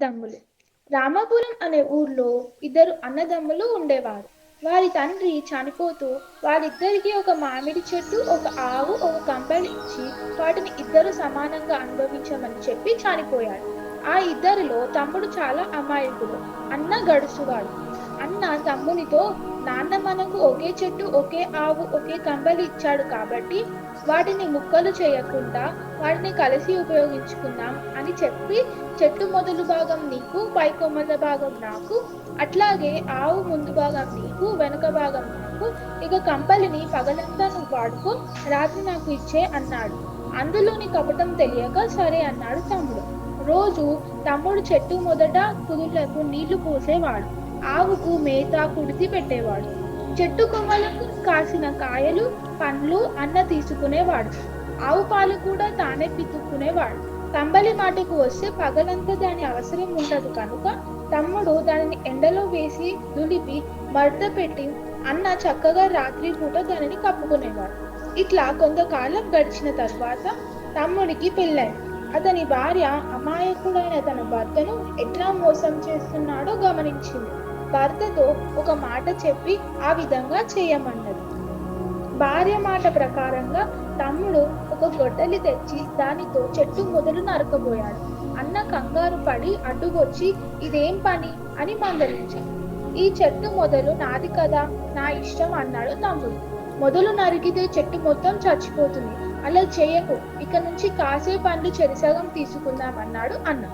అన్నదమ్ములు. రామాపురం అనే ఊర్లో ఇద్దరు అన్నదమ్ములు ఉండేవారు. వారి తండ్రి చనిపోతూ వాళ్ళిద్దరికీ ఒక మామిడి చెట్టు, ఒక ఆవు, ఒక కంబళి ఇచ్చి వాటిని ఇద్దరు సమానంగా అనుభవించమని చెప్పి చనిపోయాడు. ఆ ఇద్దరిలో తమ్ముడు చాలా అమాయకుడు, అన్న గడుసువాడు. అన్న తమ్మునితో, నాన్న మనకు ఒకే చెట్టు, ఒకే ఆవు, ఒకే కంబళి ఇచ్చాడు కాబట్టి వాటిని ముక్కలు చేయకుండా వాటిని కలిసి ఉపయోగించుకుందాం అని చెప్పి, చెట్టు మొదలు భాగం నీకు, పై కొమ్మల భాగం నాకు, అట్లాగే ఆవు ముందు భాగం నీకు, వెనుక భాగం నాకు, ఇక కంపలిని పగలంతా నువ్వు వాడుకో, రాత్రి నాకు ఇచ్చే అన్నాడు. అందులోని కపటం తెలియక సరే అన్నాడు తమ్ముడు. రోజు తమ్ముడు చెట్టు మొదట కుదుళ్లకు నీళ్లు పోసేవాడు, ఆవుకు మేత కుడితి పెట్టేవాడు. చెట్టు కొమ్మలకు కాసిన కాయలు, పండ్లు అన్న తీసుకునేవాడు. ఆవు పాలు కూడా తానే పితుక్కునేవాడు. కంబలి మాటకు వస్తే పగలంతా దాని అవసరం ఉండదు కనుక తమ్ముడు దానిని ఎండలో వేసి దులిపి మడత పెట్టి అన్న చక్కగా రాత్రి పూట దానిని కప్పుకునేవాడు. ఇట్లా కొంతకాలం గడిచిన తరువాత తమ్ముడికి పెళ్ళైంది. అతని భార్య అమాయకుడైన తన భర్తను ఎట్లా మోసం చేస్తున్నాడో గమనించింది. భర్తతో ఒక మాట చెప్పి ఆ విధంగా చేయమన్నది. భార్య మాట ప్రకారంగా తమ్ముడు ఒక గొడ్డలి తెచ్చి దానితో చెట్టు మొదలు నరకబోయాడు. అన్న కంగారు పడి అడ్డుకొచ్చి ఇదేం పని అని మందలించాడు. ఈ చెట్టు మొదలు నాది కదా, నా ఇష్టం అన్నాడు తమ్ముడు. మొదలు నరికితే చెట్టు మొత్తం చచ్చిపోతుంది, అలా చేయకు, ఇక నుంచి కాసే పండ్లు చెరిసగం తీసుకుందాం అన్నాడు అన్న.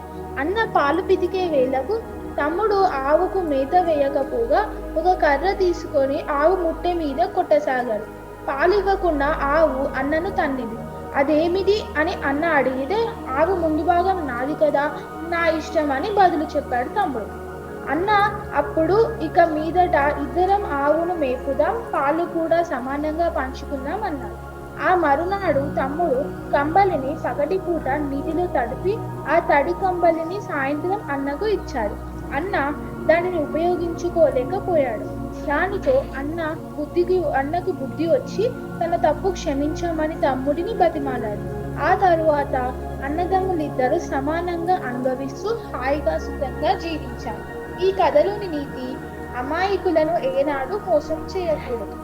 అన్న పాలు పితికే వేళకు తమ్ముడు ఆవుకు మేత వేయకపోగా ఒక కర్ర తీసుకొని ఆవు ముట్టె మీద కొట్టసాగాడు. పాలు ఇవ్వకుండా ఆవు అన్నను తన్నింది. అదేమిటి అని అన్న అడిగితే, ఆవు ముందు భాగం నాది కదా, నా ఇష్టం అని బదులు చెప్పాడు తమ్ముడు. అన్న అప్పుడు ఇక మీదట ఇద్దరం ఆవును మేపుదాం, పాలు కూడా సమానంగా పంచుకుందాం అన్నాడు. ఆ మరునాడు తమ్ముడు కంబలిని పగటిపూట నీటిలో తడిపి ఆ తడి కంబలిని సాయంత్రం అన్నకు ఇచ్చాడు. అన్న దానిని ఉపయోగించుకోలేకపోయాడు. దానితో అన్నకు బుద్ధి వచ్చి తన తప్పు క్షమించమని తమ్ముడిని బతిమాలాడు. ఆ తరువాత అన్నదమ్ములిద్దరూ సమానంగా అనుభవిస్తూ హాయిగా సుఖంగా జీవించారు. ఈ కథలోని నీతి, అమాయకులను ఏనాడు మోసం చేయకూడదు.